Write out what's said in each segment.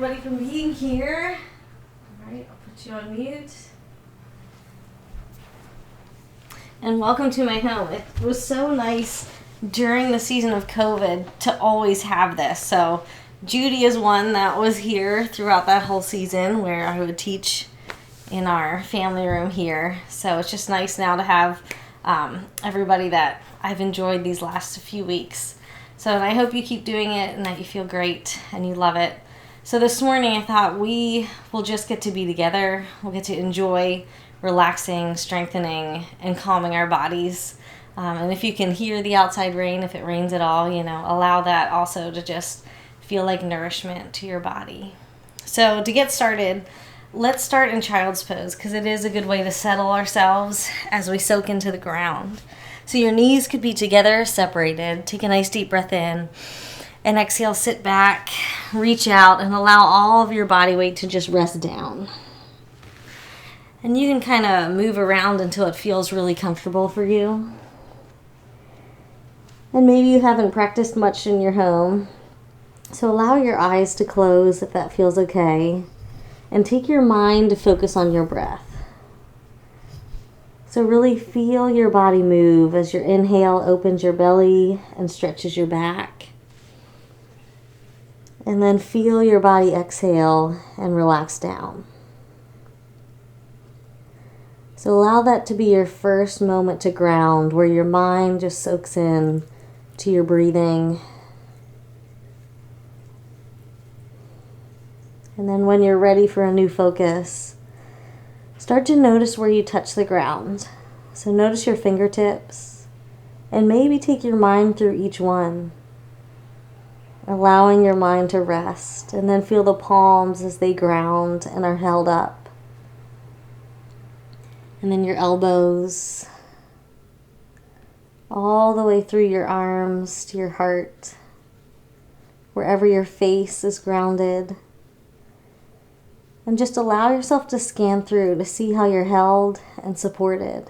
Everybody from being here. Alright, I'll put you on mute. And welcome to my home. It was so nice during the season of COVID to always have this. So Judy is one that was here throughout that whole season where I would teach in our family room here. So it's just nice now to have everybody that I've enjoyed these last few weeks. So and I hope you keep doing it and that you feel great and you love it. So this morning I thought we will just get to be together. We'll get to enjoy relaxing, strengthening, and calming our bodies. And if you can hear the outside rain, if it rains at all, allow that also to just feel like nourishment to your body. So to get started, let's start in child's pose because it is a good way to settle ourselves as we soak into the ground. So your knees could be together, separated. Take a nice deep breath in. And exhale, sit back, reach out, and allow all of your body weight to just rest down. And you can kind of move around until it feels really comfortable for you. And maybe you haven't practiced much in your home. So allow your eyes to close if that feels okay. And take your mind to focus on your breath. So really feel your body move as your inhale opens your belly and stretches your back. And then feel your body exhale and relax down. So allow that to be your first moment to ground, where your mind just soaks in to your breathing. And then when you're ready for a new focus, start to notice where you touch the ground. So notice your fingertips, and maybe take your mind through each one, allowing your mind to rest, and then feel the palms as they ground and are held up. And then your elbows, all the way through your arms to your heart, wherever your face is grounded. And just allow yourself to scan through to see how you're held and supported.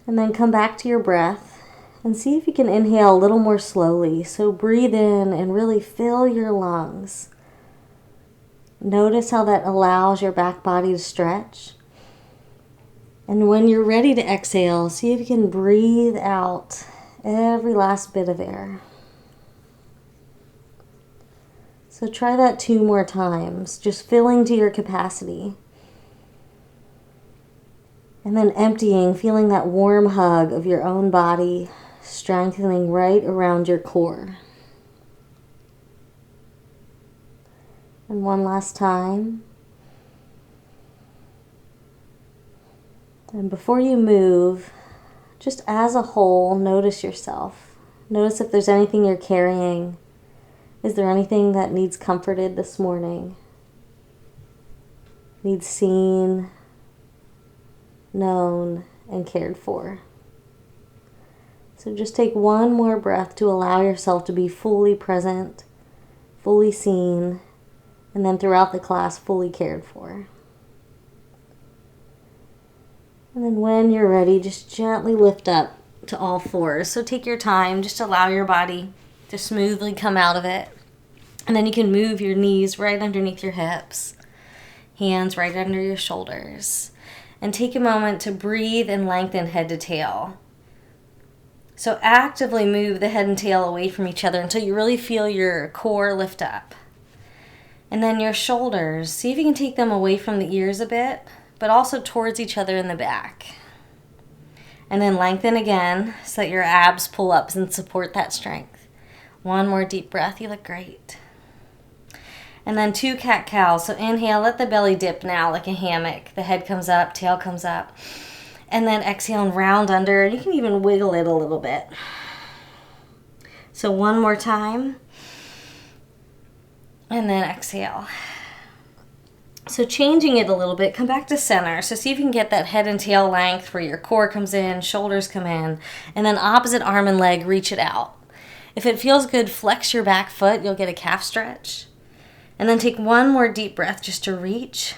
And then come back to your breath and see if you can inhale a little more slowly. So breathe in and really fill your lungs. Notice how that allows your back body to stretch. And when you're ready to exhale, see if you can breathe out every last bit of air. So try that 2 more times, just filling to your capacity. And then emptying, feeling that warm hug of your own body, strengthening right around your core. And one last time. And before you move, just as a whole, notice yourself. Notice if there's anything you're carrying. Is there anything that needs comforted this morning? Needs seen, known, and cared for. So just take one more breath to allow yourself to be fully present, fully seen, and then throughout the class, fully cared for. And then when you're ready, just gently lift up to all fours. So take your time, just allow your body to smoothly come out of it. And then you can move your knees right underneath your hips, hands right under your shoulders. And take a moment to breathe and lengthen head to tail. So actively move the head and tail away from each other until you really feel your core lift up. And then your shoulders, see if you can take them away from the ears a bit, but also towards each other in the back. And then lengthen again so that your abs pull up and support that strength. One more deep breath, you look great. And then 2 cat-cows. So inhale, let the belly dip now like a hammock. The head comes up, tail comes up. And then exhale and round under. You can even wiggle it a little bit. So one more time. And then exhale. So changing it a little bit, come back to center. So see if you can get that head and tail length where your core comes in, shoulders come in. And then opposite arm and leg, reach it out. If it feels good, flex your back foot. You'll get a calf stretch. And then take one more deep breath just to reach.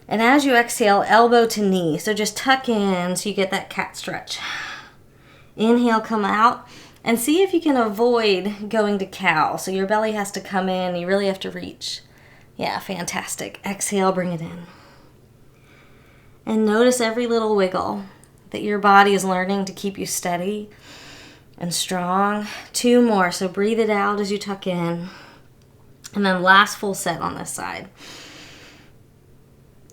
And as you exhale, elbow to knee. So just tuck in so you get that cat stretch. Inhale, come out. And see if you can avoid going to cow. So your belly has to come in. You really have to reach. Yeah, fantastic. Exhale, bring it in. And notice every little wiggle that your body is learning to keep you steady and strong. 2 more. So breathe it out as you tuck in. And then last full set on this side.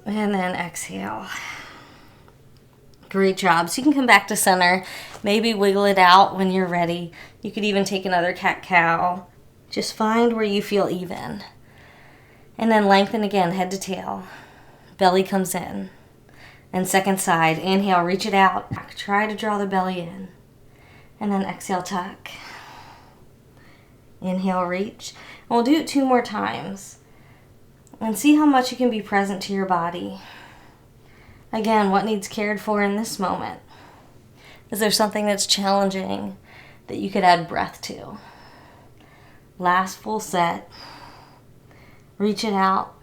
And then exhale. Great job. So you can come back to center. Maybe wiggle it out when you're ready. You could even take another cat-cow. Just find where you feel even. And then lengthen again, head to tail. Belly comes in. And second side, inhale, reach it out. Try to draw the belly in. And then exhale, tuck. Inhale, reach. And we'll do it 2 more times. And see how much you can be present to your body. Again, what needs cared for in this moment? Is there something that's challenging that you could add breath to? Last full set. Reach it out.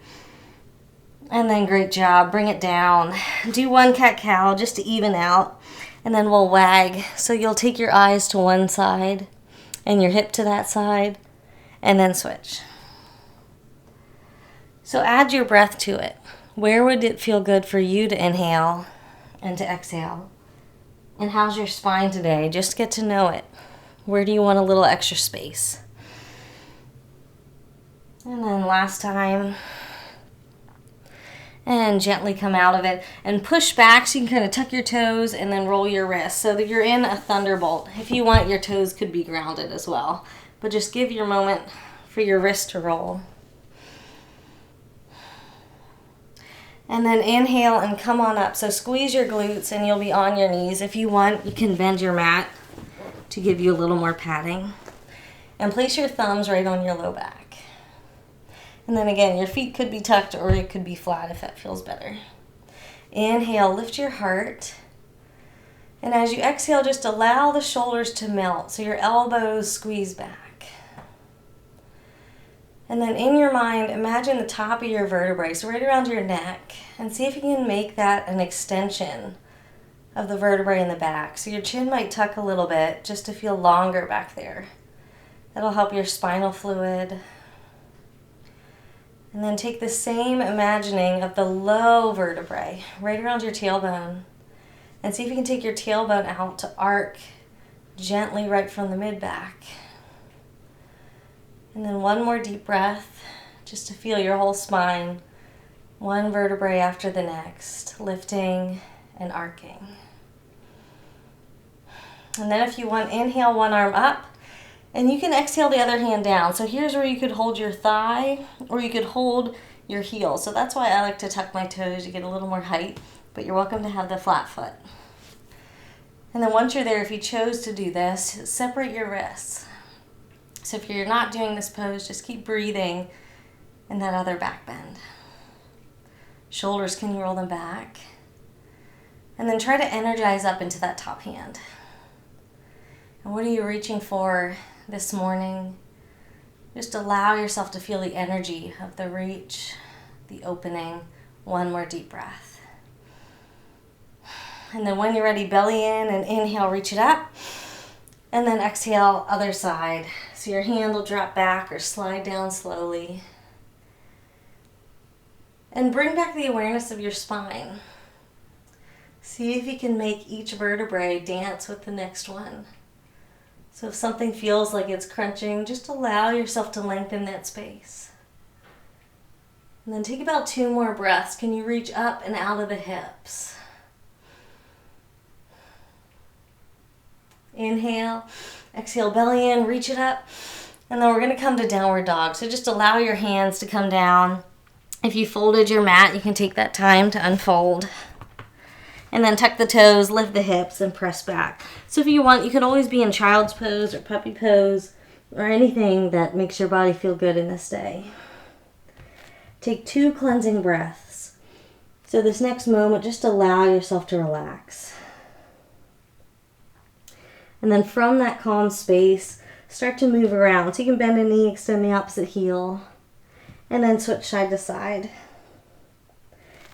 And then great job. Bring it down. Do 1 cat-cow just to even out. And then we'll wag. So you'll take your eyes to one side and your hip to that side. And then switch. So add your breath to it. Where would it feel good for you to inhale and to exhale? And how's your spine today? Just get to know it. Where do you want a little extra space? And then last time. And gently come out of it. And push back so you can kind of tuck your toes and then roll your wrists so that you're in a thunderbolt. If you want, your toes could be grounded as well. But just give your moment for your wrist to roll. And then inhale and come on up. So squeeze your glutes and you'll be on your knees. If you want, you can bend your mat to give you a little more padding. And place your thumbs right on your low back. And then again, your feet could be tucked or it could be flat if that feels better. Inhale, lift your heart. And as you exhale, just allow the shoulders to melt. So your elbows squeeze back. And then in your mind, imagine the top of your vertebrae, so right around your neck. And see if you can make that an extension of the vertebrae in the back. So your chin might tuck a little bit just to feel longer back there. That'll help your spinal fluid. And then take the same imagining of the low vertebrae right around your tailbone. And see if you can take your tailbone out to arc gently right from the mid-back. And then 1 more deep breath just to feel your whole spine. 1 vertebrae after the next, lifting and arcing. And then if you want, inhale 1 arm up. And you can exhale the other hand down. So here's where you could hold your thigh or you could hold your heel. So that's why I like to tuck my toes. You get a little more height, but you're welcome to have the flat foot. And then once you're there, if you chose to do this, separate your wrists. So if you're not doing this pose, just keep breathing in that other back bend. Shoulders, can you roll them back? And then try to energize up into that top hand. And what are you reaching for this morning? Just allow yourself to feel the energy of the reach, the opening. 1 more deep breath. And then when you're ready, belly in and inhale, reach it up. And then exhale, other side. So your hand will drop back or slide down slowly. And bring back the awareness of your spine. See if you can make each vertebrae dance with the next one. So if something feels like it's crunching, just allow yourself to lengthen that space. And then take about 2 more breaths. Can you reach up and out of the hips? Inhale, exhale, belly in, reach it up. And then we're going to come to downward dog. So just allow your hands to come down. If you folded your mat, you can take that time to unfold. And then tuck the toes, lift the hips, and press back. So if you want, you can always be in child's pose or puppy pose or anything that makes your body feel good in this day. Take 2 cleansing breaths. So this next moment, just allow yourself to relax. And then from that calm space, start to move around. So you can bend a knee, extend the opposite heel, and then switch side to side.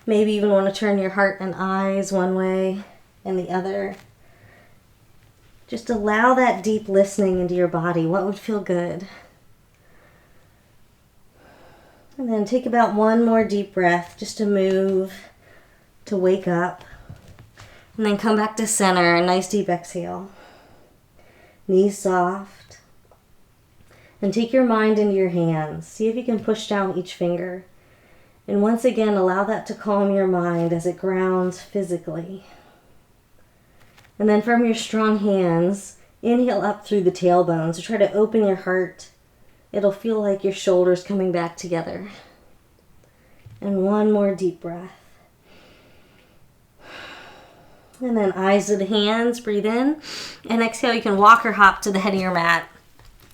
Maybe even want to turn your heart and eyes one way and the other. Just allow that deep listening into your body. What would feel good? And then take about one more deep breath just to move, to wake up. And then come back to center, a nice deep exhale. Knees soft. And take your mind into your hands. See if you can push down each finger. And once again, allow that to calm your mind as it grounds physically. And then from your strong hands, inhale up through the tailbone. So try to open your heart. It'll feel like your shoulders coming back together. And one more deep breath. And then eyes to the hands, breathe in. And exhale, you can walk or hop to the head of your mat.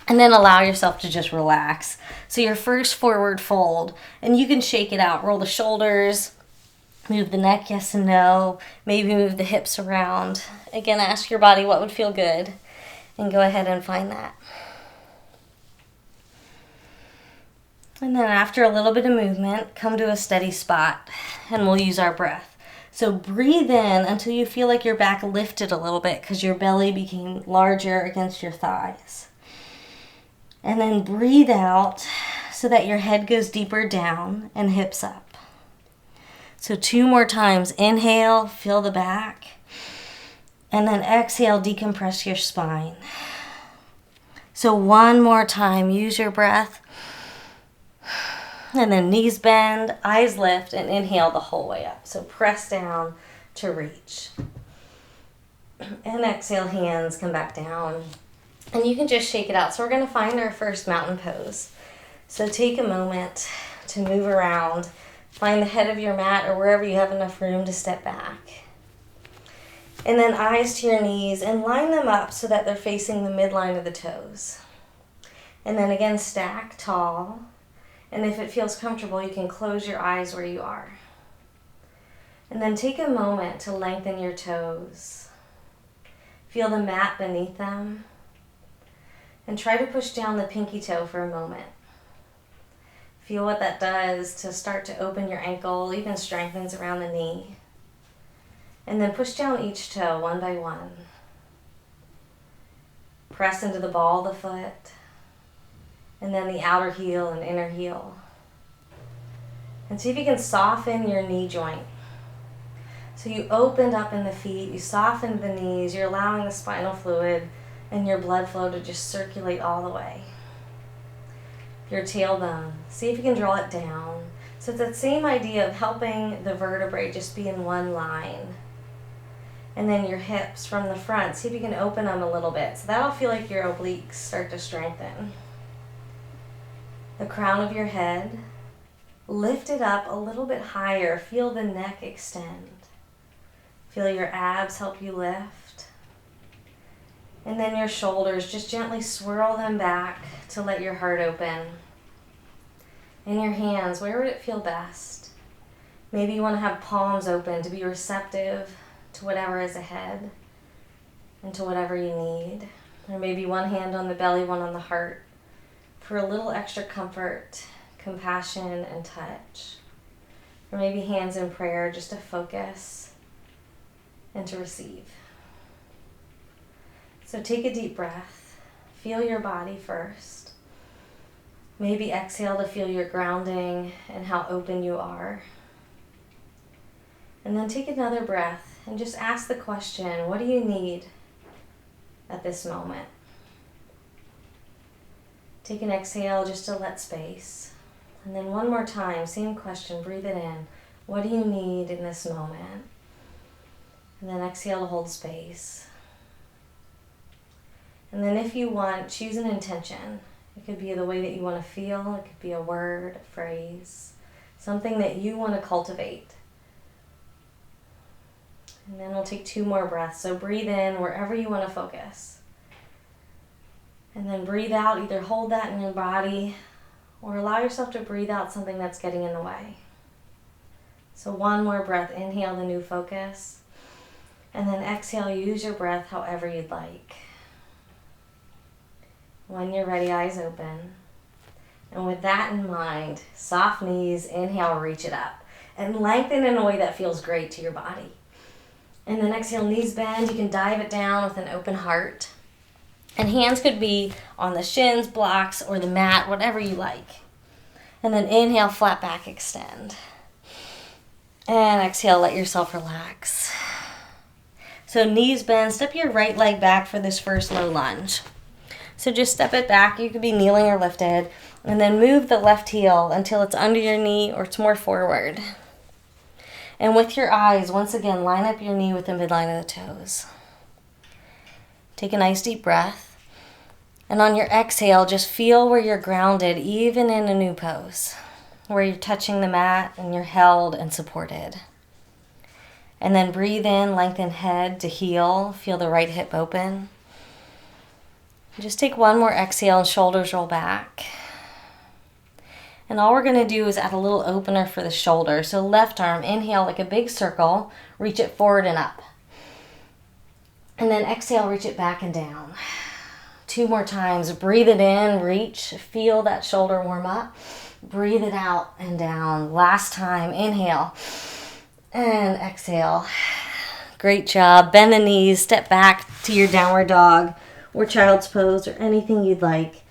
And then allow yourself to just relax. So your first forward fold. And you can shake it out. Roll the shoulders. Move the neck, yes and no. Maybe move the hips around. Again, ask your body what would feel good. And go ahead and find that. And then after a little bit of movement, come to a steady spot. And we'll use our breath. So breathe in until you feel like your back lifted a little bit because your belly became larger against your thighs. And then breathe out so that your head goes deeper down and hips up. So 2 more times. Inhale, feel the back. And then exhale, decompress your spine. So 1 more time. Use your breath. And then knees bend, eyes lift, and inhale the whole way up. So press down to reach. And exhale, hands come back down. And you can just shake it out. So we're going to find our first mountain pose. So take a moment to move around. Find the head of your mat or wherever you have enough room to step back. And then eyes to your knees and line them up so that they're facing the midline of the toes. And then again, stack tall. And if it feels comfortable, you can close your eyes where you are. And then take a moment to lengthen your toes. Feel the mat beneath them. And try to push down the pinky toe for a moment. Feel what that does to start to open your ankle, even strengthens around the knee. And then push down each toe one by one. Press into the ball of the foot. And then the outer heel and inner heel. And see if you can soften your knee joint. So you opened up in the feet, you softened the knees, you're allowing the spinal fluid and your blood flow to just circulate all the way. Your tailbone, see if you can draw it down. So it's that same idea of helping the vertebrae just be in one line. And then your hips from the front, see if you can open them a little bit. So that'll feel like your obliques start to strengthen. The crown of your head, lift it up a little bit higher. Feel the neck extend. Feel your abs help you lift. And then your shoulders, just gently swirl them back to let your heart open. And your hands, where would it feel best? Maybe you want to have palms open to be receptive to whatever is ahead and to whatever you need. Or maybe one hand on the belly, one on the heart for a little extra comfort, compassion, and touch. Or maybe hands in prayer just to focus and to receive. So take a deep breath. Feel your body first. Maybe exhale to feel your grounding and how open you are. And then take another breath and just ask the question, what do you need at this moment? Take an exhale just to let space. And then one more time, same question, breathe it in. What do you need in this moment? And then exhale to hold space. And then if you want, choose an intention. It could be the way that you want to feel. It could be a word, a phrase, something that you want to cultivate. And then we'll take 2 more breaths. So breathe in wherever you want to focus. And then breathe out, either hold that in your body or allow yourself to breathe out something that's getting in the way. So 1 more breath, inhale the new focus. And then exhale, use your breath however you'd like. When you're ready, eyes open. And with that in mind, soft knees, inhale, reach it up. And lengthen in a way that feels great to your body. And then exhale, knees bend. You can dive it down with an open heart. And hands could be on the shins, blocks, or the mat, whatever you like. And then inhale, flat back, extend. And exhale, let yourself relax. So knees bend, step your right leg back for this first low lunge. So just step it back. You could be kneeling or lifted. And then move the left heel until it's under your knee or it's more forward. And with your eyes, once again, line up your knee with the midline of the toes. Take a nice deep breath. And on your exhale, just feel where you're grounded, even in a new pose, where you're touching the mat and you're held and supported. And then breathe in, lengthen head to heel. Feel the right hip open. Just take one more exhale and shoulders roll back. And all we're going to do is add a little opener for the shoulder. So left arm, inhale like a big circle, reach it forward and up. And then exhale, reach it back and down. 2 more times. Breathe it in, reach, feel that shoulder warm up. Breathe it out and down. Last time, inhale and exhale. Great job. Bend the knees, step back to your downward dog or child's pose or anything you'd like.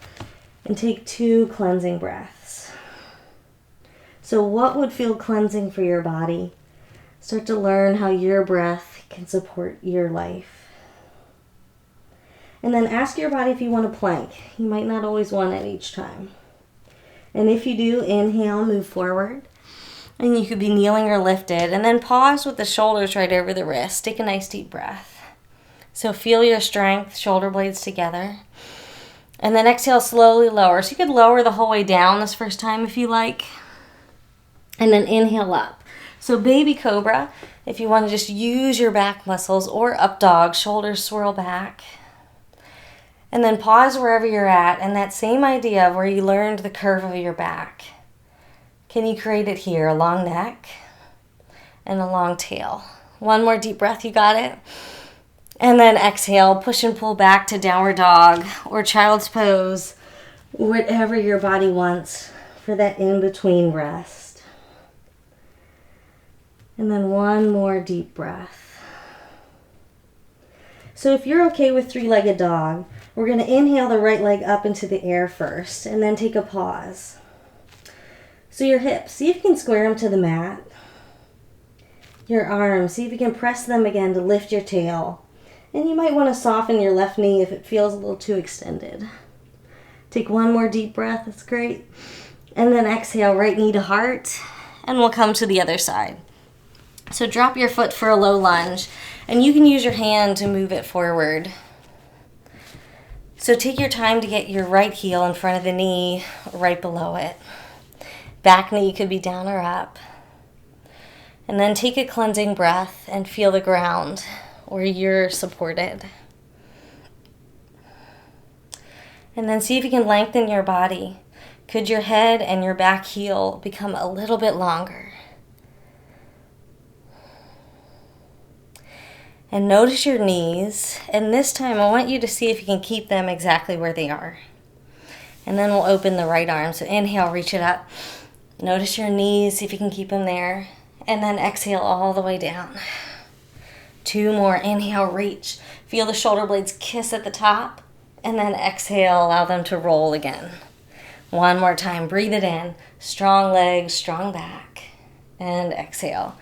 And take 2 cleansing breaths. So what would feel cleansing for your body? Start to learn how your breath can support your life. And then ask your body if you want to plank. You might not always want it each time. And if you do, inhale, move forward. And you could be kneeling or lifted. And then pause with the shoulders right over the wrists. Take a nice deep breath. So feel your strength, shoulder blades together. And then exhale, slowly lower. So you could lower the whole way down this first time if you like. And then inhale up. So baby cobra, if you want to just use your back muscles, or up dog, shoulders swirl back. And then pause wherever you're at, and that same idea of where you learned the curve of your back. Can you create it here? A long neck and a long tail. One more deep breath, you got it? And then exhale, push and pull back to downward dog or child's pose, whatever your body wants for that in-between rest. And then one more deep breath. So if you're okay with 3-legged dog, we're going to inhale the right leg up into the air first and then take a pause. So your hips, see if you can square them to the mat. Your arms, see if you can press them again to lift your tail. And you might want to soften your left knee if it feels a little too extended. Take one more deep breath, that's great. And then exhale, right knee to heart, and we'll come to the other side. So drop your foot for a low lunge, and you can use your hand to move it forward. So take your time to get your right heel in front of the knee, right below it. Back knee could be down or up. And then take a cleansing breath and feel the ground where you're supported. And then see if you can lengthen your body. Could your head and your back heel become a little bit longer? And notice your knees, and this time I want you to see if you can keep them exactly where they are. And then we'll open the right arm. So inhale, reach it up. Notice your knees, see if you can keep them there. And then exhale all the way down. 2 more, inhale, reach. Feel the shoulder blades kiss at the top. And then exhale, allow them to roll again. One more time, breathe it in. Strong legs, strong back. And exhale.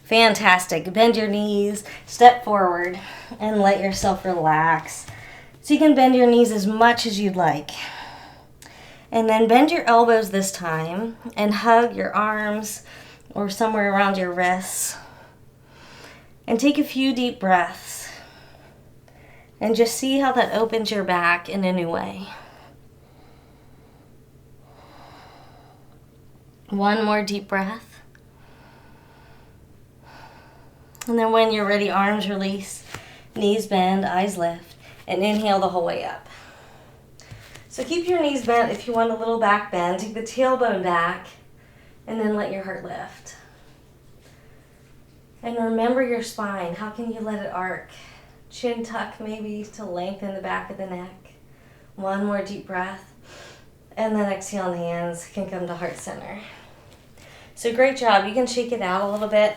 Fantastic. Bend your knees, step forward, and let yourself relax. So you can bend your knees as much as you'd like. And then bend your elbows this time and hug your arms or somewhere around your wrists. And take a few deep breaths. And just see how that opens your back in a new way. One more deep breath. And then when you're ready, arms release, knees bend, eyes lift, and inhale the whole way up. So keep your knees bent if you want a little back bend. Take the tailbone back, and then let your heart lift. And remember your spine. How can you let it arc? Chin tuck maybe to lengthen the back of the neck. One more deep breath. And then exhale, and hands can come to heart center. So great job. You can shake it out a little bit.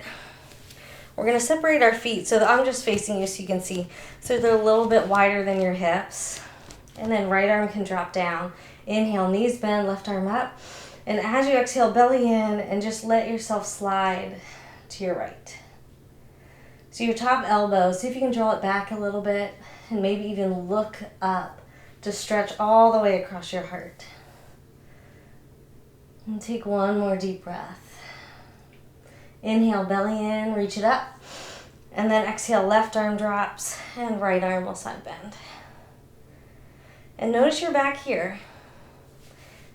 We're going to separate our feet. So I'm just facing you so you can see. So they're a little bit wider than your hips. And then right arm can drop down. Inhale, knees bend, left arm up. And as you exhale, belly in and just let yourself slide to your right. So your top elbow, see if you can draw it back a little bit and maybe even look up to stretch all the way across your heart. And take one more deep breath. Inhale, belly in, reach it up. And then exhale, left arm drops and right arm will side bend. And notice your back here.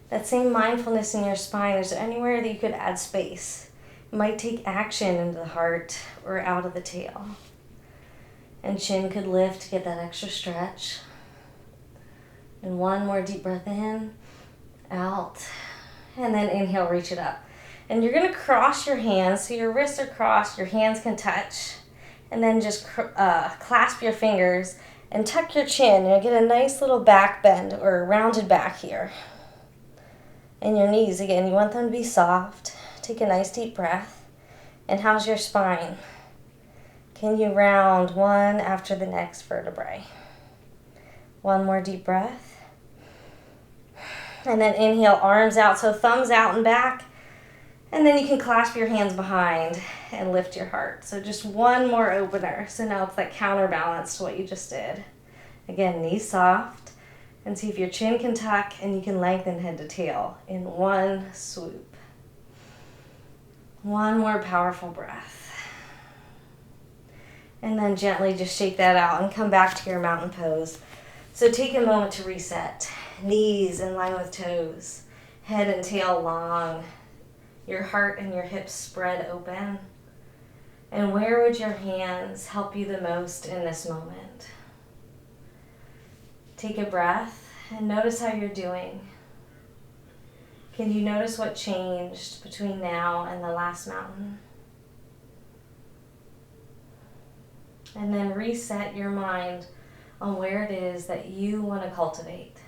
That same mindfulness in your spine, is there anywhere that you could add space? It might take action into the heart or out of the tail. And chin could lift to get that extra stretch. And one more deep breath in, out, and then inhale, reach it up. And you're gonna cross your hands, so your wrists are crossed, your hands can touch, and then just clasp your fingers and tuck your chin. You'll get a nice little back bend or rounded back here. And your knees, again, you want them to be soft. Take a nice deep breath. And how's your spine? Can you round one after the next vertebrae? One more deep breath. And then inhale, arms out, so thumbs out and back. And then you can clasp your hands behind and lift your heart. So just one more opener. So now it's like counterbalance to what you just did. Again, knees soft. And see if your chin can tuck and you can lengthen head to tail in one swoop. One more powerful breath. And then gently just shake that out and come back to your mountain pose. So take a moment to reset. Knees in line with toes. Head and tail long. Your heart and your hips spread open. And where would your hands help you the most in this moment? Take a breath and notice how you're doing. Can you notice what changed between now and the last mountain? And then reset your mind on where it is that you want to cultivate.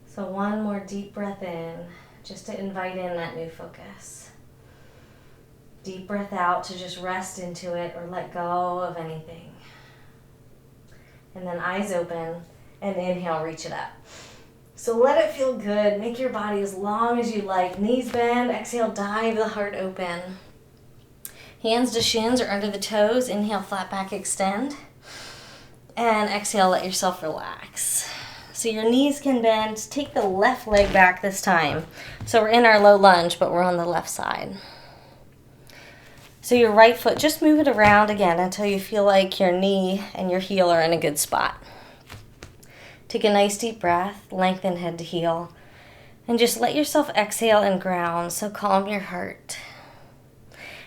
So one more deep breath in, just to invite in that new focus. Deep breath out to just rest into it or let go of anything. And then eyes open. And inhale, reach it up. So let it feel good. Make your body as long as you like. Knees bend. Exhale, dive the heart open. Hands to shins or under the toes. Inhale, flat back, extend. And exhale, let yourself relax. So your knees can bend. Take the left leg back this time. So we're in our low lunge, but we're on the left side. So your right foot, just move it around again until you feel like your knee and your heel are in a good spot. Take a nice deep breath, lengthen head to heel, and just let yourself exhale and ground, so calm your heart.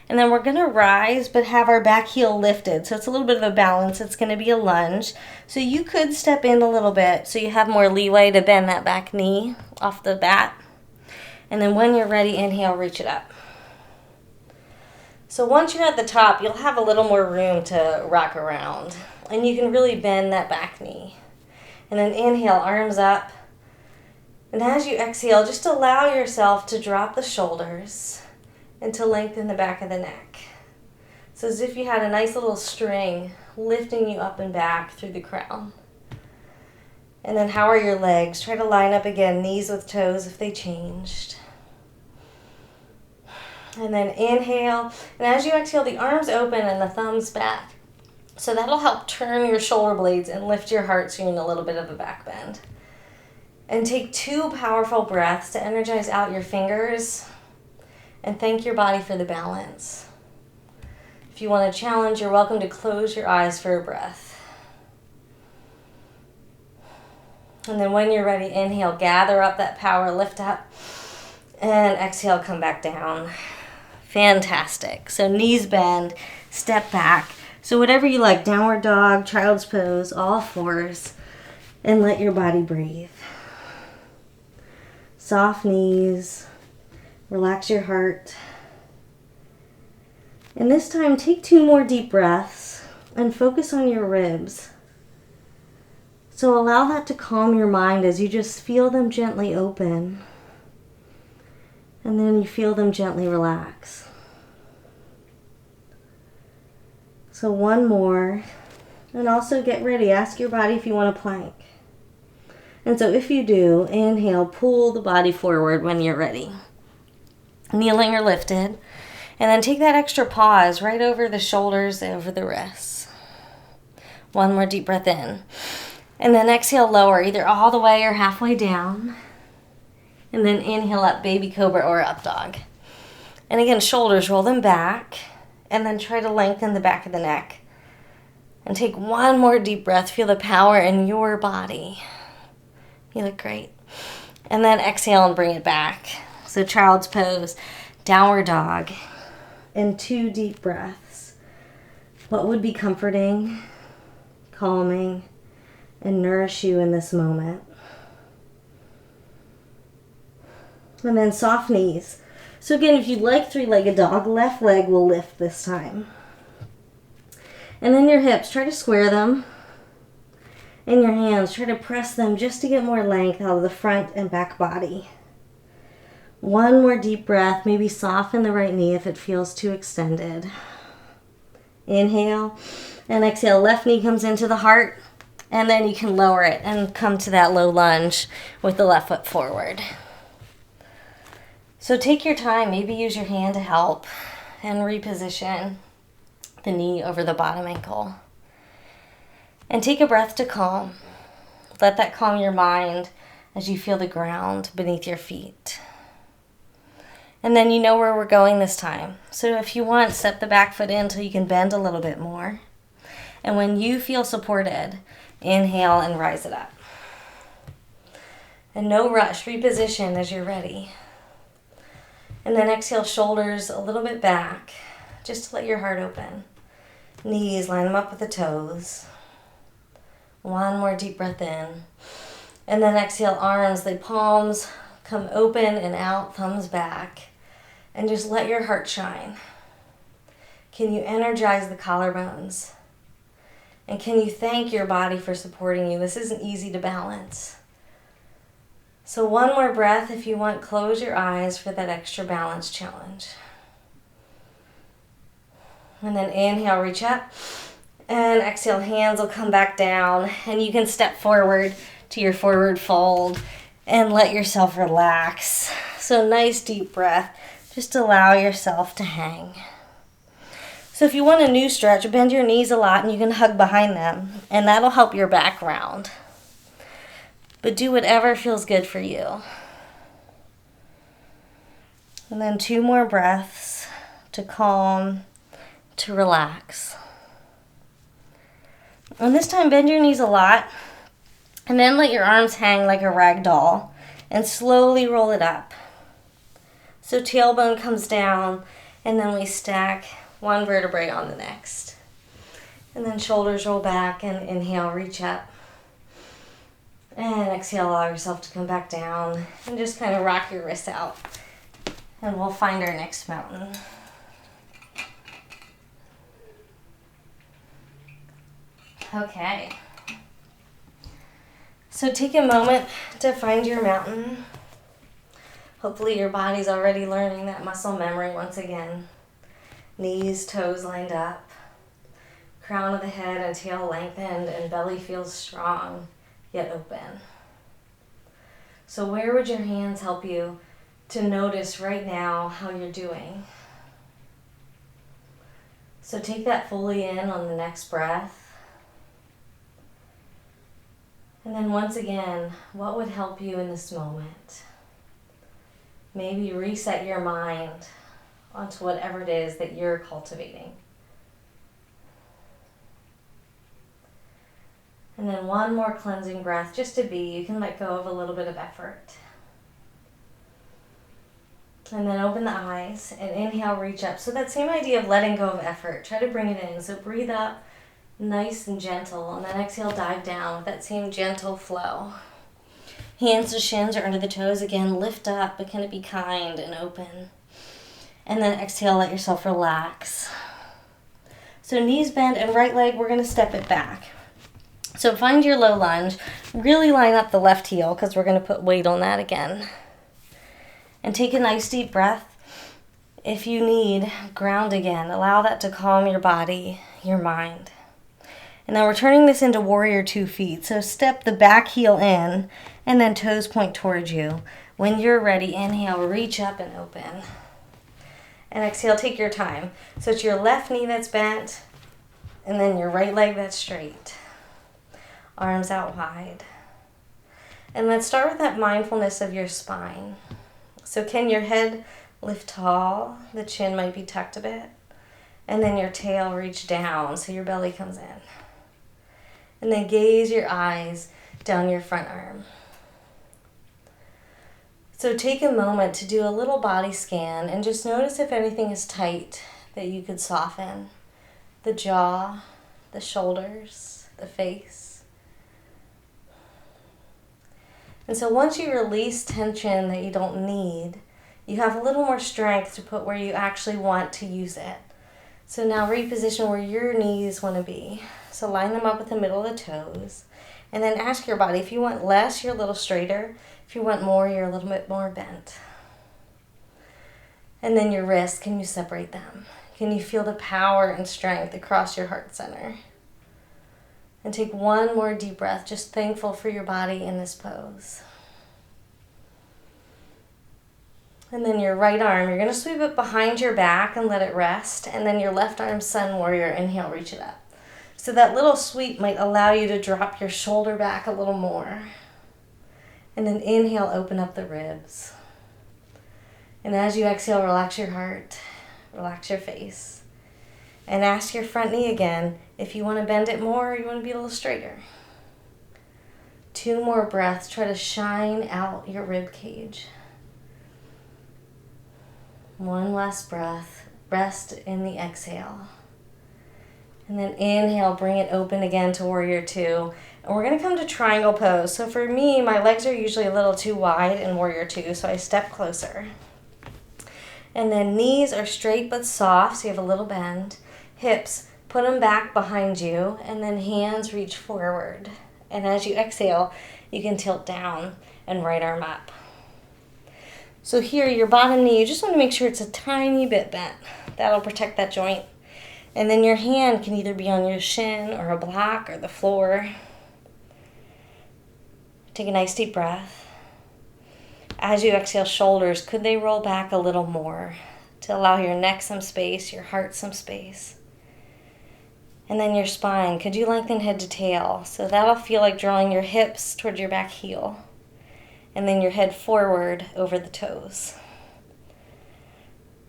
And then we're going to rise, but have our back heel lifted, so it's a little bit of a balance. It's going to be a lunge, so you could step in a little bit so you have more leeway to bend that back knee off the bat. And then when you're ready, inhale, reach it up. So once you're at the top, you'll have a little more room to rock around, and you can really bend that back knee. And then inhale, arms up. And as you exhale, just allow yourself to drop the shoulders and to lengthen the back of the neck. So as if you had a nice little string lifting you up and back through the crown. And then how are your legs? Try to line up again, knees with toes if they changed. And then inhale. And as you exhale, the arms open and the thumbs back. So that'll help turn your shoulder blades and lift your heart so you're in a little bit of a back bend. And take 2 powerful breaths to energize out your fingers and thank your body for the balance. If you want to challenge, you're welcome to close your eyes for a breath. And then when you're ready, inhale, gather up that power, lift up, and exhale, come back down. Fantastic. So knees bend, step back. So whatever you like, downward dog, child's pose, all fours, and let your body breathe. Soft knees, relax your heart. And this time, take 2 more deep breaths and focus on your ribs. So allow that to calm your mind as you just feel them gently open. And then you feel them gently relax. So one more. And also get ready. Ask your body if you want to plank. And so if you do, inhale, pull the body forward when you're ready. Kneeling or lifted. And then take that extra pause right over the shoulders, over the wrists. One more deep breath in. And then exhale, lower, either all the way or halfway down. And then inhale up, baby cobra or up dog. And again, shoulders, roll them back. And then try to lengthen the back of the neck. And take one more deep breath. Feel the power in your body. You look great. And then exhale and bring it back. So child's pose, downward dog. And 2 deep breaths. What would be comforting, calming, and nourish you in this moment? And then soft knees. So again, if you'd like 3-legged dog, left leg will lift this time. And then your hips, try to square them. And your hands, try to press them just to get more length out of the front and back body. One more deep breath, maybe soften the right knee if it feels too extended. Inhale and exhale, left knee comes into the heart, and then you can lower it and come to that low lunge with the left foot forward. So take your time, maybe use your hand to help and reposition the knee over the bottom ankle. And take a breath to calm. Let that calm your mind as you feel the ground beneath your feet. And then you know where we're going this time. So if you want, step the back foot in until you can bend a little bit more. And when you feel supported, inhale and rise it up. And no rush, reposition as you're ready. And then exhale, shoulders a little bit back, just to let your heart open. Knees, line them up with the toes. One more deep breath in. And then exhale, arms, the palms come open and out, thumbs back. And just let your heart shine. Can you energize the collarbones? And can you thank your body for supporting you? This isn't easy to balance. So one more breath. If you want, close your eyes for that extra balance challenge. And then inhale, reach up. And exhale, hands will come back down. And you can step forward to your forward fold and let yourself relax. So nice deep breath. Just allow yourself to hang. So if you want a new stretch, bend your knees a lot and you can hug behind them. And that'll help your back round. But do whatever feels good for you. And then 2 more breaths to calm, to relax. And this time, bend your knees a lot. And then let your arms hang like a rag doll. And slowly roll it up. So tailbone comes down. And then we stack one vertebrae on the next. And then shoulders roll back and inhale, reach up. And exhale, allow yourself to come back down. And just kind of rock your wrists out. And we'll find our next mountain. Okay. So take a moment to find your mountain. Hopefully your body's already learning that muscle memory once again. Knees, toes lined up. Crown of the head and tail lengthened and belly feels strong yet open. So where would your hands help you to notice right now how you're doing? So take that fully in on the next breath. And then once again, what would help you in this moment? Maybe reset your mind onto whatever it is that you're cultivating. And then one more cleansing breath, just to be. You can let go of a little bit of effort. And then open the eyes and inhale, reach up. So that same idea of letting go of effort, try to bring it in. So breathe up, nice and gentle, and then exhale, dive down with that same gentle flow. Hands to shins or under the toes. Again, lift up, but kind of be kind and open. And then exhale, let yourself relax. So knees bend and right leg, we're going to step it back. So find your low lunge. Really line up the left heel because we're going to put weight on that again. And take a nice deep breath. If you need, ground again. Allow that to calm your body. your mind. And then we're turning this into warrior 2 feet. So step the back heel in and then toes point towards you. When you're ready, inhale, reach up and open. And exhale, take your time. So it's your left knee that's bent and then your right leg that's straight. Arms out wide. And let's start with that mindfulness of your spine. So can your head lift tall? The chin might be tucked a bit. And then your tail reach down so your belly comes in. And then gaze your eyes down your front arm. So take a moment to do a little body scan and just notice if anything is tight that you could soften. The jaw, the shoulders, the face. And so once you release tension that you don't need, you have a little more strength to put where you actually want to use it. So now reposition where your knees want to be. So line them up with the middle of the toes. And then ask your body, if you want less, you're a little straighter. If you want more, you're a little bit more bent. And then your wrists, can you separate them? Can you feel the power and strength across your heart center? And take one more deep breath, just thankful for your body in this pose. And then your right arm, you're going to sweep it behind your back and let it rest. And then your left arm, sun warrior, inhale, reach it up. So that little sweep might allow you to drop your shoulder back a little more. And then inhale, open up the ribs. And as you exhale, relax your heart, relax your face. And ask your front knee again if you want to bend it more or you want to be a little straighter. 2 more breaths. Try to shine out your rib cage. 1 last breath. Rest in the exhale. And then inhale, bring it open again to warrior 2. And we're going to come to triangle pose. So for me, my legs are usually a little too wide in warrior 2, so I step closer. And then knees are straight but soft, so you have a little bend. Hips, put them back behind you, and then hands reach forward. And as you exhale, you can tilt down and right arm up. So here, your bottom knee, you just want to make sure it's a tiny bit bent. That'll protect that joint. And then your hand can either be on your shin or a block or the floor. Take a nice deep breath. As you exhale, shoulders, could they roll back a little more to allow your neck some space, your heart some space? And then your spine, could you lengthen head to tail? So that'll feel like drawing your hips towards your back heel. And then your head forward over the toes.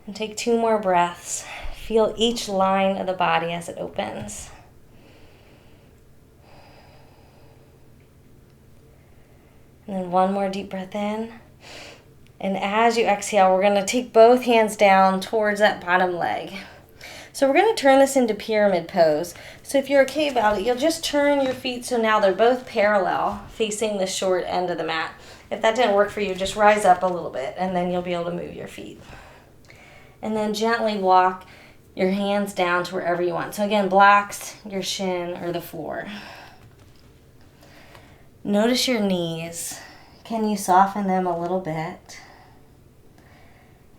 And take 2 more breaths. Feel each line of the body as it opens. And then 1 more deep breath in. And as you exhale, we're going to take both hands down towards that bottom leg. So we're going to turn this into pyramid pose. So if you're okay about it, you'll just turn your feet so now they're both parallel, facing the short end of the mat. If that didn't work for you, just rise up a little bit, and then you'll be able to move your feet. And then gently walk your hands down to wherever you want. So again, blocks, your shin, or the floor. Notice your knees. Can you soften them a little bit?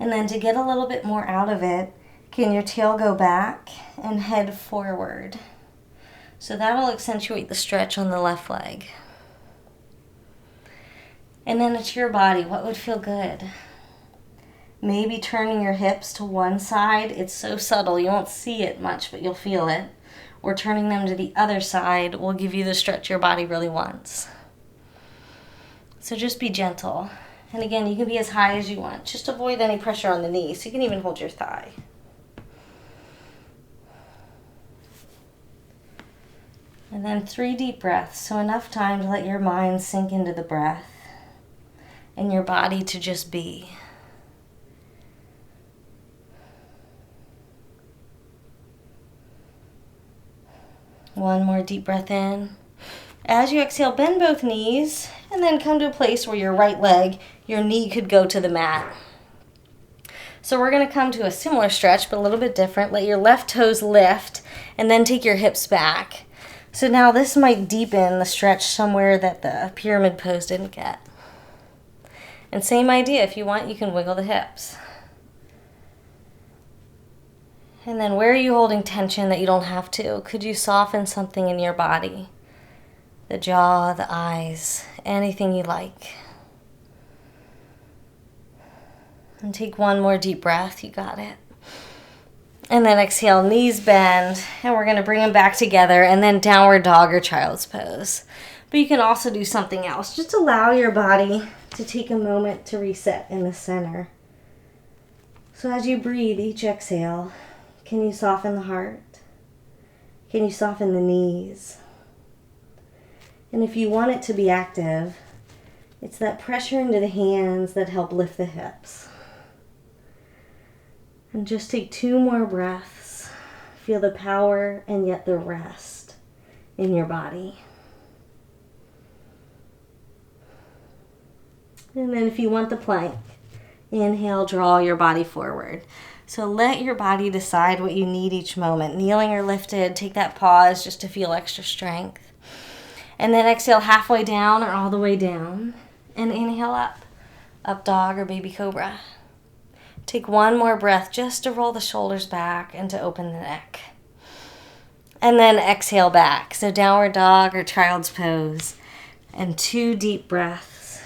And then to get a little bit more out of it, can your tail go back and head forward? So that'll accentuate the stretch on the left leg. And then it's your body. What would feel good? Maybe turning your hips to one side. It's so subtle, you won't see it much, but you'll feel it. Or turning them to the other side will give you the stretch your body really wants. So just be gentle. And again, you can be as high as you want. Just avoid any pressure on the knees. So you can even hold your thigh. And then 3 deep breaths. So enough time to let your mind sink into the breath and your body to just be. One more deep breath in. As you exhale, bend both knees and then come to a place where your right leg, your knee could go to the mat. So we're going to come to a similar stretch, but a little bit different. Let your left toes lift and then take your hips back. So now this might deepen the stretch somewhere that the pyramid pose didn't get. And same idea, if you want, you can wiggle the hips. And then where are you holding tension that you don't have to? Could you soften something in your body? The jaw, the eyes, anything you like. And take one more deep breath. You got it. And then exhale, knees bend. And we're going to bring them back together. And then downward dog or child's pose. But you can also do something else. Just allow your body to take a moment to reset in the center. So as you breathe each exhale, can you soften the heart? Can you soften the knees? And if you want it to be active, it's that pressure into the hands that help lift the hips. And just take 2 more breaths. Feel the power and yet the rest in your body. And then if you want the plank, inhale, draw your body forward. So let your body decide what you need each moment. Kneeling or lifted, take that pause just to feel extra strength. And then exhale halfway down or all the way down. And inhale up. Up dog or baby cobra. Take 1 more breath just to roll the shoulders back and to open the neck. And then exhale back. So downward dog or child's pose. And 2 deep breaths.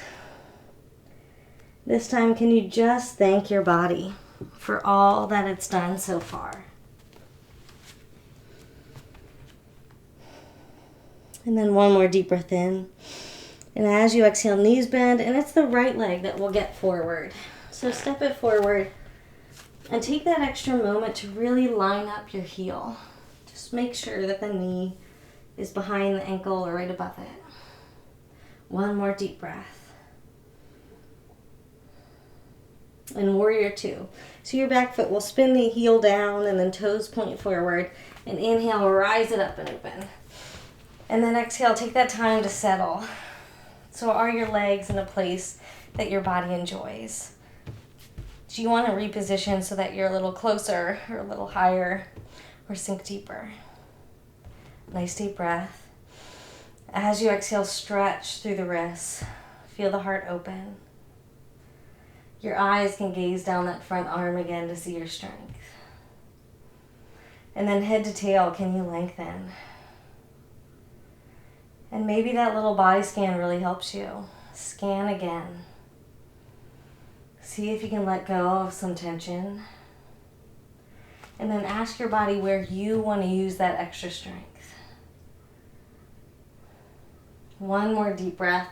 This time, can you just thank your body for all that it's done so far? And then 1 more deep breath in. And as you exhale, knees bend, and it's the right leg that will get forward. So step it forward and take that extra moment to really line up your heel. Just make sure that the knee is behind the ankle or right above it. 1 more deep breath. And warrior 2. So your back foot will spin the heel down and then toes point forward. And inhale, rise it up and open. And then exhale, take that time to settle. So are your legs in a place that your body enjoys? Do you want to reposition so that you're a little closer or a little higher or sink deeper? Nice deep breath. As you exhale, stretch through the wrists. Feel the heart open. Your eyes can gaze down that front arm again to see your strength. And then head to tail, can you lengthen? And maybe that little body scan really helps you. Scan again. See if you can let go of some tension. And then ask your body where you want to use that extra strength. 1 more deep breath.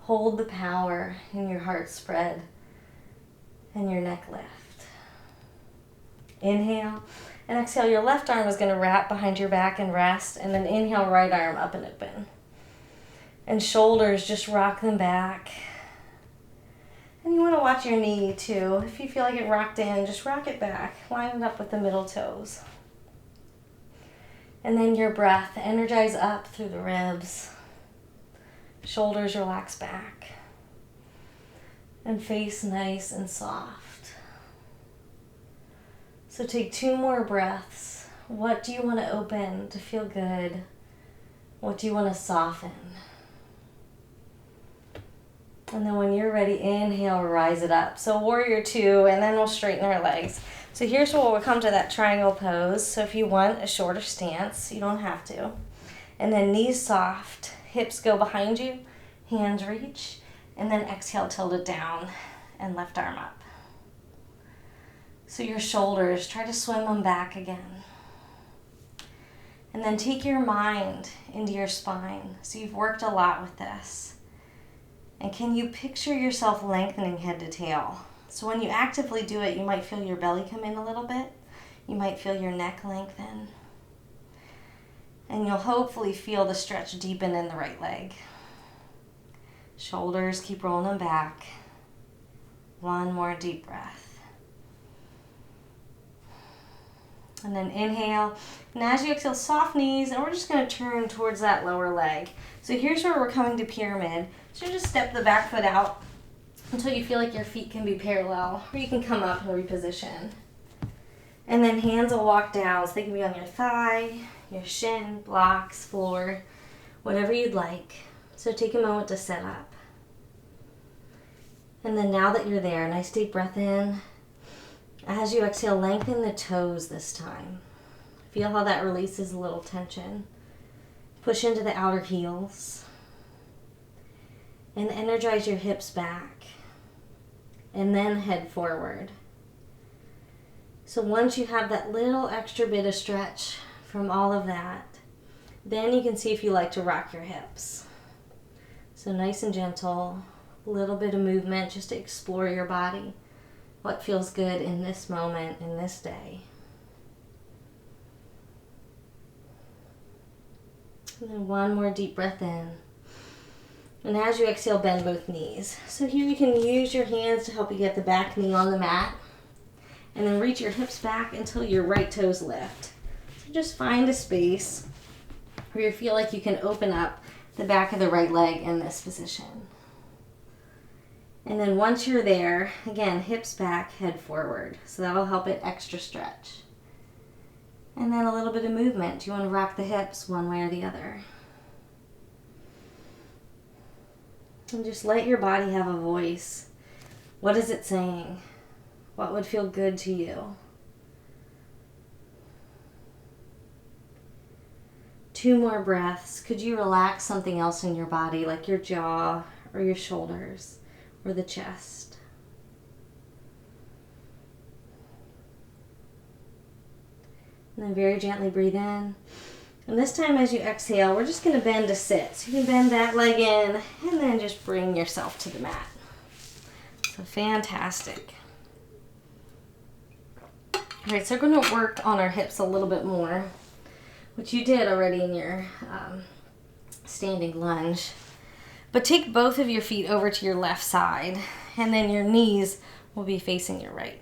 Hold the power in your heart spread. And your neck lift. Inhale and exhale. Your left arm is going to wrap behind your back and rest. And then inhale, right arm up and open. And shoulders, just rock them back. And you want to watch your knee too. If you feel like it rocked in, just rock it back. Line it up with the middle toes. And then your breath, energize up through the ribs. Shoulders relax back. And face nice and soft. So take 2 more breaths. What do you want to open to feel good? What do you want to soften? And then when you're ready, inhale, rise it up. So warrior 2, and then we'll straighten our legs. So here's where we'll come to that triangle pose. So if you want a shorter stance, you don't have to. And then knees soft, hips go behind you, hands reach. And then exhale, tilt it down and left arm up. So your shoulders, try to swim them back again. And then take your mind into your spine. So you've worked a lot with this. And can you picture yourself lengthening head to tail? So when you actively do it, you might feel your belly come in a little bit. You might feel your neck lengthen. And you'll hopefully feel the stretch deepen in the right leg. Shoulders, keep rolling them back. 1 more deep breath. And then inhale. And as you exhale, soft knees, and we're just going to turn towards that lower leg. So here's where we're coming to pyramid. So just step the back foot out until you feel like your feet can be parallel, or you can come up and reposition. And then hands will walk down, so they can be on your thigh, your shin, blocks, floor, whatever you'd like. So take a moment to set up. And then now that you're there, nice deep breath in As you exhale, lengthen the toes this time. Feel how that releases a little tension. Push into the outer heels. And energize your hips back. And then head forward. So once you have that little extra bit of stretch from all of that, then you can see if you like to rock your hips. So nice and gentle, a little bit of movement just to explore your body. What feels good in this moment, in this day. And then one more deep breath in. And as you exhale, bend both knees. So here you can use your hands to help you get the back knee on the mat. And then reach your hips back until your right toes lift. So just find a space where you feel like you can open up the back of the right leg in this position. And then once you're there, again, hips back, head forward. So that'll help it extra stretch. And then a little bit of movement. You want to rock the hips one way or the other. And just let your body have a voice. What is it saying? What would feel good to you? 2 more breaths. Could you relax something else in your body, like your jaw or your shoulders or the chest? And then very gently breathe in. And this time as you exhale, we're just going to bend to sit. So you can bend that leg in and then just bring yourself to the mat. So fantastic. All right, so we're going to work on our hips a little bit more, which you did already in your standing lunge. But take both of your feet over to your left side, and then your knees will be facing your right.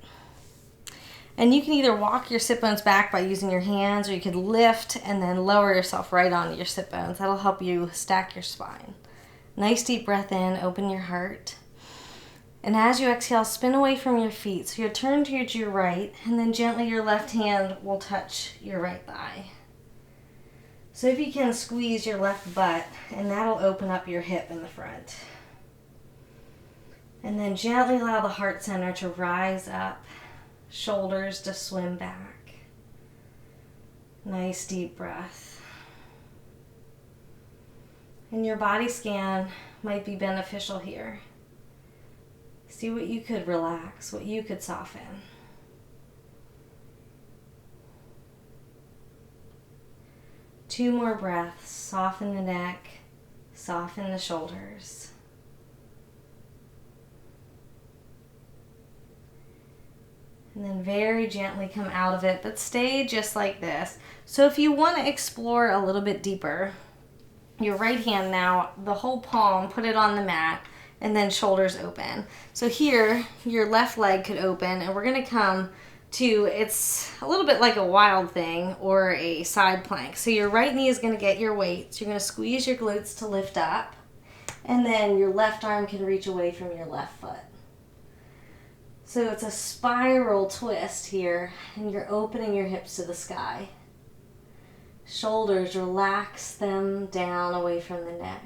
And you can either walk your sit bones back by using your hands, or you could lift and then lower yourself right onto your sit bones. That'll help you stack your spine. Nice deep breath in, open your heart. And as you exhale, spin away from your feet. So you'll turn towards your right, and then gently your left hand will touch your right thigh. So if you can, squeeze your left butt, and that'll open up your hip in the front. And then gently allow the heart center to rise up, shoulders to swim back. Nice deep breath. And your body scan might be beneficial here. See what you could relax, what you could soften. Two more breaths. Soften the neck, soften the shoulders. And then very gently come out of it, but stay just like this. So if you want to explore a little bit deeper, your right hand now, the whole palm, put it on the mat, and then shoulders open. So here, your left leg could open, and we're going to come to, it's a little bit like a wild thing or a side plank. So your right knee is going to get your weight. So you're going to squeeze your glutes to lift up, and then your left arm can reach away from your left foot. So it's a spiral twist here, and you're opening your hips to the sky. Shoulders, relax them down away from the neck.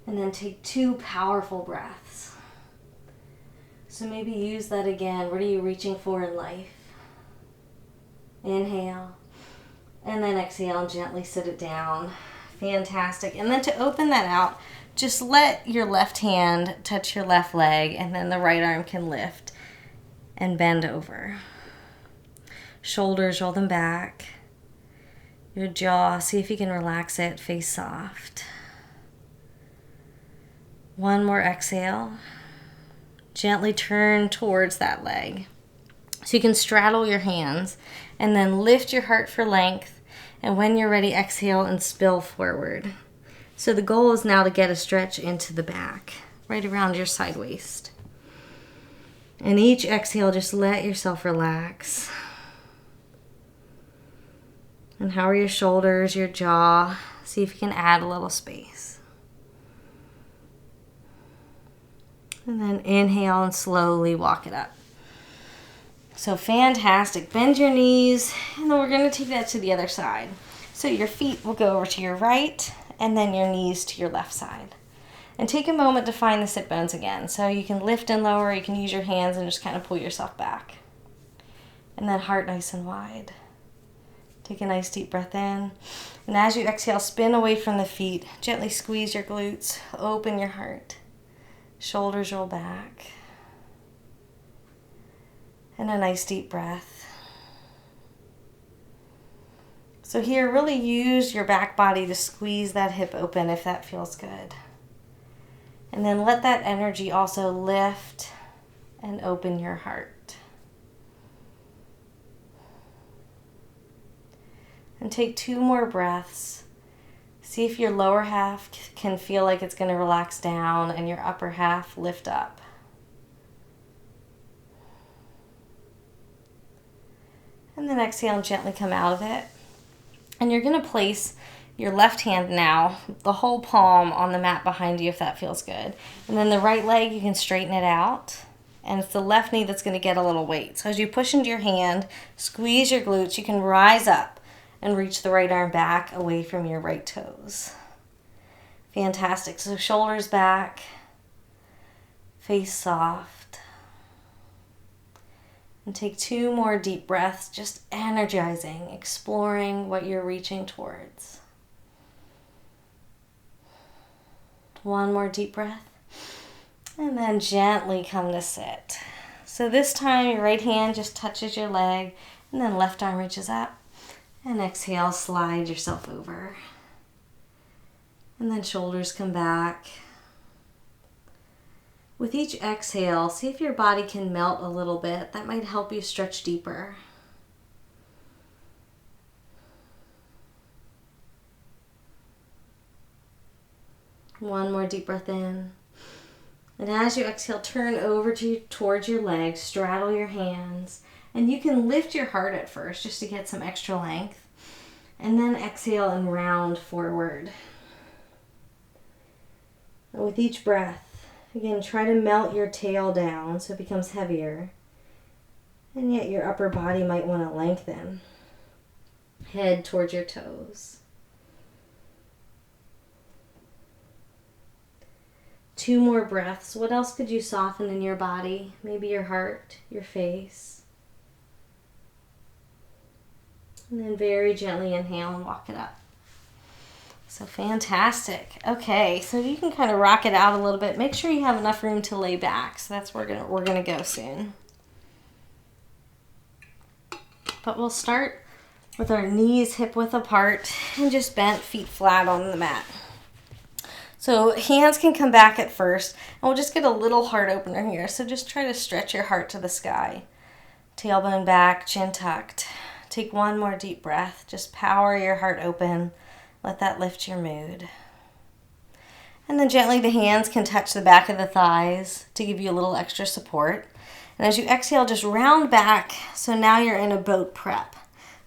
And then take 2 powerful breaths. So maybe use that again. What are you reaching for in life? Inhale. And then exhale and gently sit it down. Fantastic. And then to open that out, just let your left hand touch your left leg, and then the right arm can lift and bend over. Shoulders, roll them back. Your jaw, see if you can relax it, face soft. One more exhale. Gently turn towards that leg. So you can straddle your hands and then lift your heart for length. And when you're ready, exhale and spill forward. So the goal is now to get a stretch into the back, right around your side waist. And each exhale, just let yourself relax. And how are your shoulders, your jaw? See if you can add a little space. And then inhale and slowly walk it up. So fantastic. Bend your knees, and then we're going to take that to the other side. So your feet will go over to your right, and then your knees to your left side. And take a moment to find the sit bones again. So you can lift and lower, you can use your hands and just kind of pull yourself back. And then heart nice and wide. Take a nice deep breath in. And as you exhale, spin away from the feet. Gently squeeze your glutes, open your heart. Shoulders roll back. And a nice deep breath. So here, really use your back body to squeeze that hip open if that feels good. And then let that energy also lift and open your heart. And take 2 more breaths. See if your lower half can feel like it's going to relax down and your upper half lift up. And then exhale and gently come out of it. And you're going to place your left hand now, the whole palm on the mat behind you if that feels good. And then the right leg, you can straighten it out. And it's the left knee that's going to get a little weight. So as you push into your hand, squeeze your glutes, you can rise up and reach the right arm back away from your right toes. Fantastic. So shoulders back, face soft. And take 2 more deep breaths, just energizing, exploring what you're reaching towards. 1 more deep breath. And then gently come to sit. So this time your right hand just touches your leg and then left arm reaches up. And exhale, slide yourself over. And then shoulders come back. With each exhale, see if your body can melt a little bit. That might help you stretch deeper. One more deep breath in. And as you exhale, turn over towards your legs, straddle your hands. And you can lift your heart at first just to get some extra length. And then exhale and round forward. And with each breath, again, try to melt your tail down so it becomes heavier. And yet your upper body might want to lengthen. Head towards your toes. 2 more breaths. What else could you soften in your body? Maybe your heart, your face. And then very gently inhale and walk it up. So fantastic. Okay, so you can kind of rock it out a little bit. Make sure you have enough room to lay back. So that's where we're gonna go soon. But we'll start with our knees hip width apart and just bent, feet flat on the mat. So hands can come back at first, and we'll just get a little heart opener here. So just try to stretch your heart to the sky. Tailbone back, chin tucked. Take 1 more deep breath. Just power your heart open. Let that lift your mood. And then gently the hands can touch the back of the thighs to give you a little extra support. And as you exhale, just round back. So now you're in a boat prep.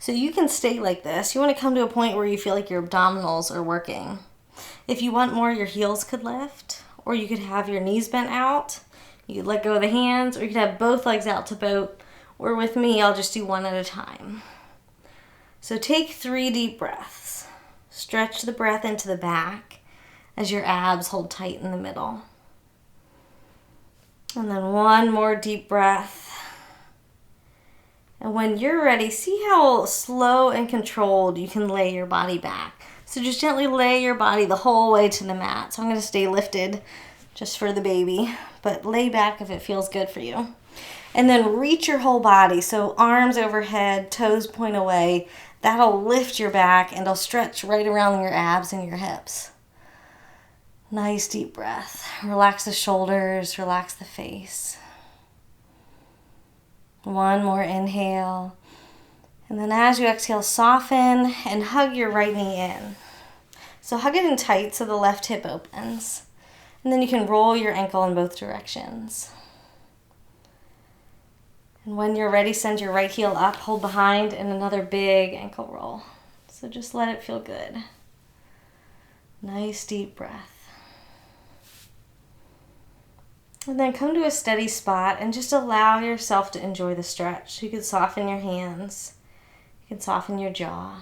So you can stay like this. You want to come to a point where you feel like your abdominals are working. If you want more, your heels could lift, or you could have your knees bent out. You could let go of the hands, or you could have both legs out to boat. Or with me, I'll just do 1 at a time. So take 3 deep breaths. Stretch the breath into the back as your abs hold tight in the middle. And then 1 more deep breath. And when you're ready, see how slow and controlled you can lay your body back. So just gently lay your body the whole way to the mat. So I'm going to stay lifted just for the baby, but lay back if it feels good for you. And then reach your whole body. So arms overhead, toes point away. That'll lift your back and it'll stretch right around your abs and your hips. Nice deep breath. Relax the shoulders, relax the face. 1 more inhale. And then as you exhale, soften and hug your right knee in. So hug it in tight so the left hip opens. And then you can roll your ankle in both directions. And when you're ready, send your right heel up, hold behind, and another big ankle roll. So just let it feel good. Nice deep breath. And then come to a steady spot and just allow yourself to enjoy the stretch. You can soften your hands. You can soften your jaw.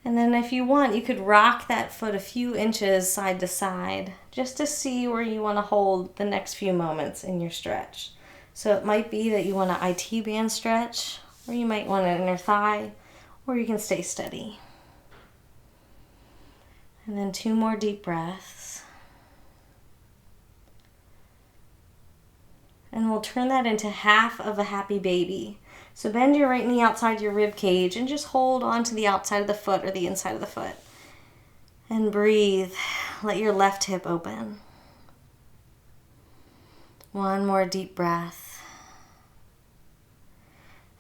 And then if you want, you could rock that foot a few inches side to side just to see where you want to hold the next few moments in your stretch. So it might be that you want an IT band stretch, or you might want an inner thigh, or you can stay steady. And then 2 more deep breaths. And we'll turn that into half of a happy baby. So bend your right knee outside your rib cage and just hold on to the outside of the foot or the inside of the foot. And breathe. Let your left hip open. 1 more deep breath.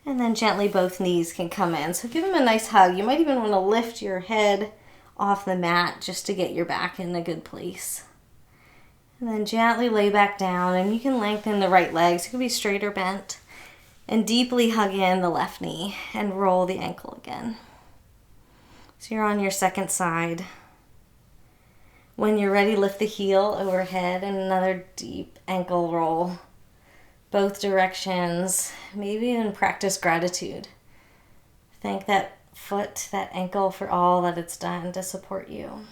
And then gently both knees can come in. So give them a nice hug. You might even want to lift your head off the mat just to get your back in a good place. And then gently lay back down, and you can lengthen the right leg. So it could be straight or bent. And deeply hug in the left knee and roll the ankle again. So you're on your second side. When you're ready, lift the heel overhead and another deep ankle roll. Both directions. Maybe even practice gratitude. Thank that foot, that ankle for all that it's done to support you.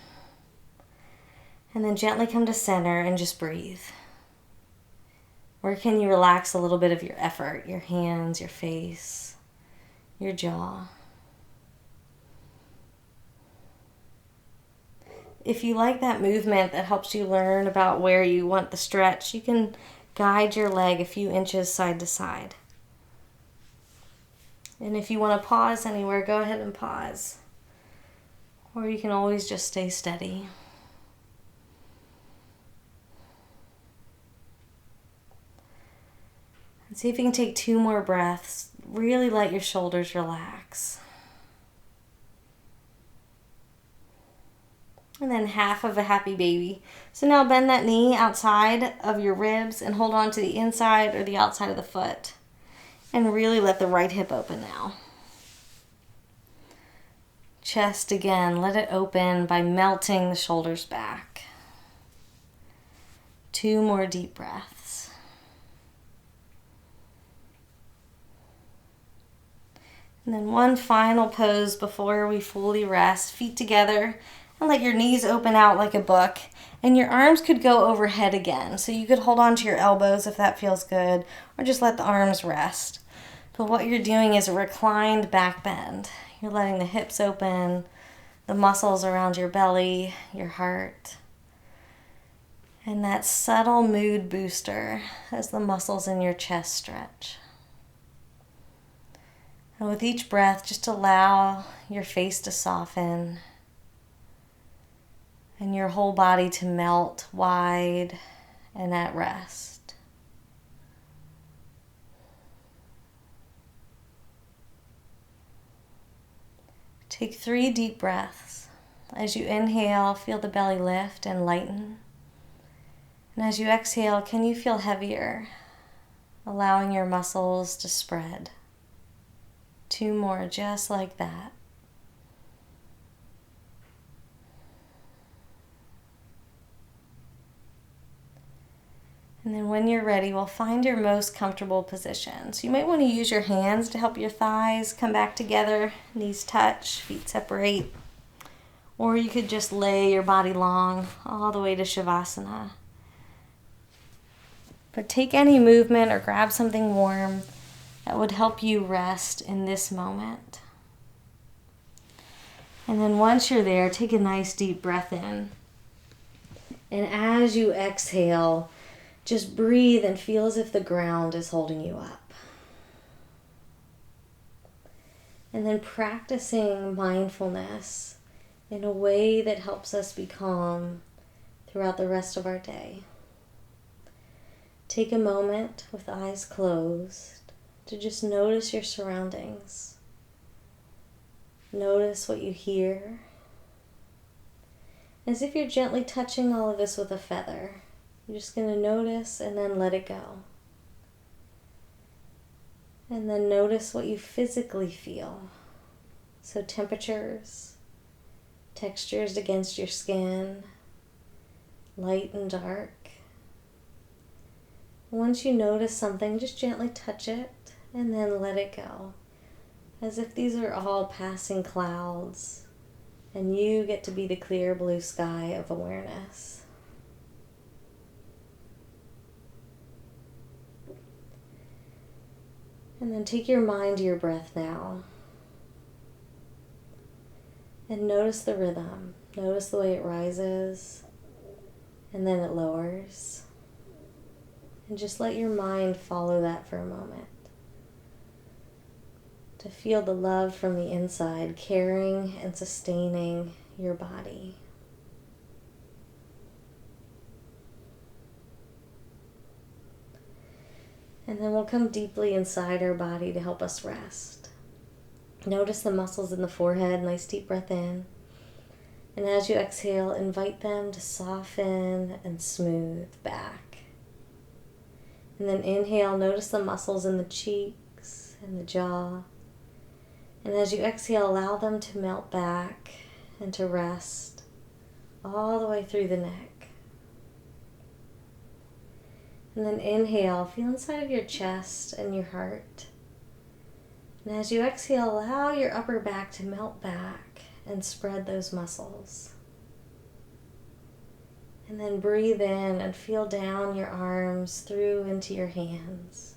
And then gently come to center and just breathe. Where can you relax a little bit of your effort, your hands, your face, your jaw? If you like that movement that helps you learn about where you want the stretch, you can guide your leg a few inches side to side. And if you want to pause anywhere, go ahead and pause. Or you can always just stay steady. And see if you can take 2 more breaths. Really let your shoulders relax. And then half of a happy baby. So now bend that knee outside of your ribs and hold on to the inside or the outside of the foot. And really let the right hip open now. Chest again, let it open by melting the shoulders back. 2 more deep breaths. And then one final pose before we fully rest. Feet together and let your knees open out like a book. And your arms could go overhead again. So you could hold on to your elbows if that feels good, or just let the arms rest. But what you're doing is a reclined back bend. You're letting the hips open, the muscles around your belly, your heart. And that subtle mood booster as the muscles in your chest stretch. And with each breath, just allow your face to soften and your whole body to melt wide and at rest. Take 3 deep breaths. As you inhale, feel the belly lift and lighten. And as you exhale, can you feel heavier, allowing your muscles to spread? 2 more, just like that. And then when you're ready, we'll find your most comfortable position. So you might want to use your hands to help your thighs come back together, knees touch, feet separate. Or you could just lay your body long all the way to Shavasana. But take any movement or grab something warm that would help you rest in this moment. And then once you're there, take a nice deep breath in. And as you exhale, just breathe and feel as if the ground is holding you up. And then practicing mindfulness in a way that helps us be calm throughout the rest of our day. Take a moment with eyes closed to just notice your surroundings. Notice what you hear. As if you're gently touching all of this with a feather. You're just going to notice and then let it go. And then notice what you physically feel. So temperatures, textures against your skin, light and dark. Once you notice something, just gently touch it and then let it go. As if these are all passing clouds And you get to be the clear blue sky of awareness. And then take your mind to your breath now. And notice the rhythm. Notice the way it rises and then it lowers. And just let your mind follow that for a moment. To feel the love from the inside, carrying and sustaining your body. And then we'll come deeply inside our body to help us rest. Notice the muscles in the forehead, nice deep breath in. And as you exhale, invite them to soften and smooth back. And then inhale, notice the muscles in the cheeks and the jaw. And as you exhale, allow them to melt back and to rest all the way through the neck. And then inhale, feel inside of your chest and your heart. And as you exhale, allow your upper back to melt back and spread those muscles. And then breathe in and feel down your arms through into your hands.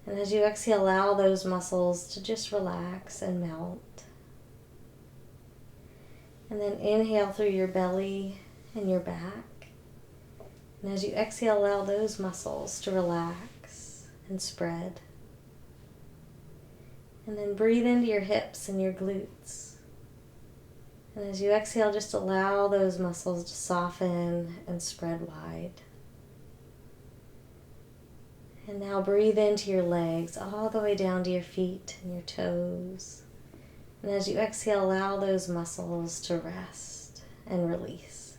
And as you exhale, allow those muscles to just relax and melt. And then inhale through your belly and your back. And as you exhale, allow those muscles to relax and spread. And then breathe into your hips and your glutes. And as you exhale, just allow those muscles to soften and spread wide. And now breathe into your legs all the way down to your feet and your toes. And as you exhale, allow those muscles to rest and release.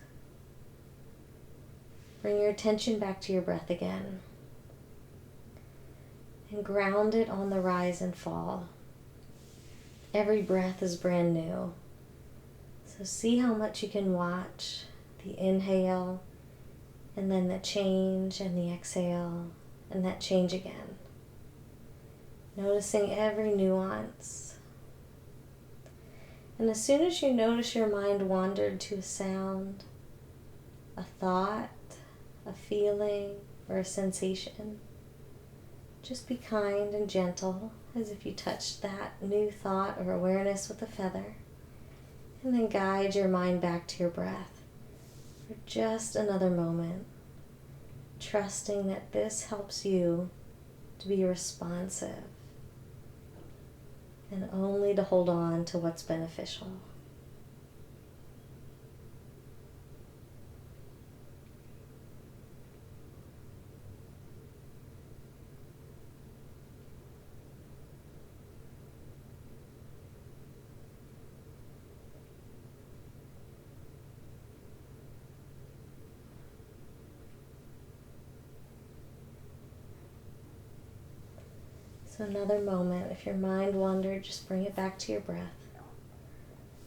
Bring your attention back to your breath again. And ground it on the rise and fall. Every breath is brand new. So see how much you can watch the inhale and then the change and the exhale and that change again. Noticing every nuance. And as soon as you notice your mind wandered to a sound, a thought, a feeling, or a sensation, just be kind and gentle as if you touched that new thought or awareness with a feather. And then guide your mind back to your breath for just another moment, trusting that this helps you to be responsive and only to hold on to what's beneficial. So another moment, if your mind wandered, just bring it back to your breath.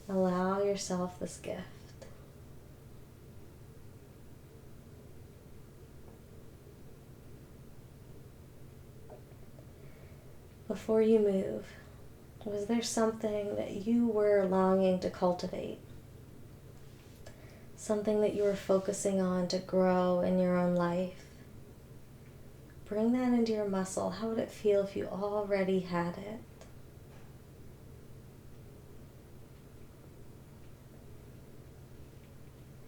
Allow yourself this gift. Before you move, was there something that you were longing to cultivate? Something that you were focusing on to grow in your own life? Bring that into your muscle. How would it feel if you already had it?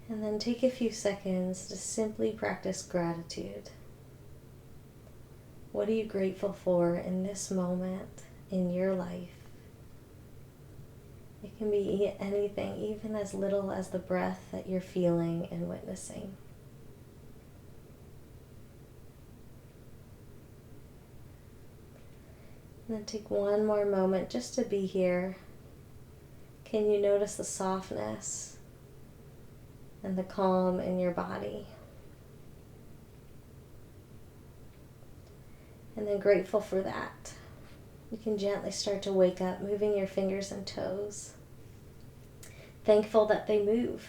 And then take a few seconds to simply practice gratitude. What are you grateful for in this moment in your life? It can be anything, even as little as the breath that you're feeling and witnessing. And then take one more moment just to be here. Can you notice the softness and the calm in your body? And then grateful for that, you can gently start to wake up, moving your fingers and toes. Thankful that they move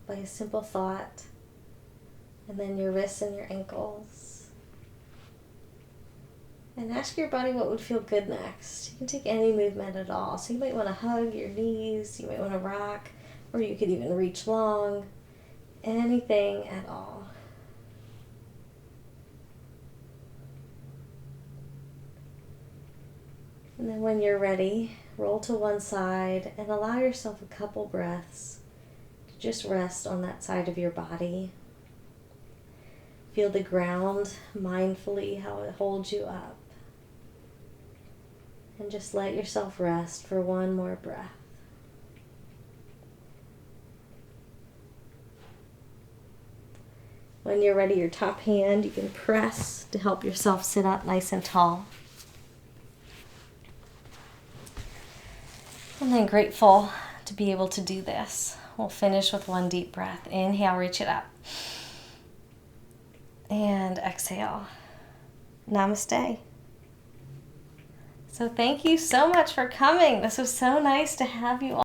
by a simple thought. And then your wrists and your ankles. And ask your body what would feel good next. You can take any movement at all. So you might want to hug your knees, you might want to rock, or you could even reach long. Anything at all. And then when you're ready, roll to one side and allow yourself a couple breaths to just rest on that side of your body. Feel the ground mindfully, how it holds you up. And just let yourself rest for one more breath. When you're ready, your top hand, you can press to help yourself sit up nice and tall. And then grateful to be able to do this. We'll finish with one deep breath. Inhale, reach it up. And exhale. Namaste. So thank you so much for coming. This was so nice to have you all.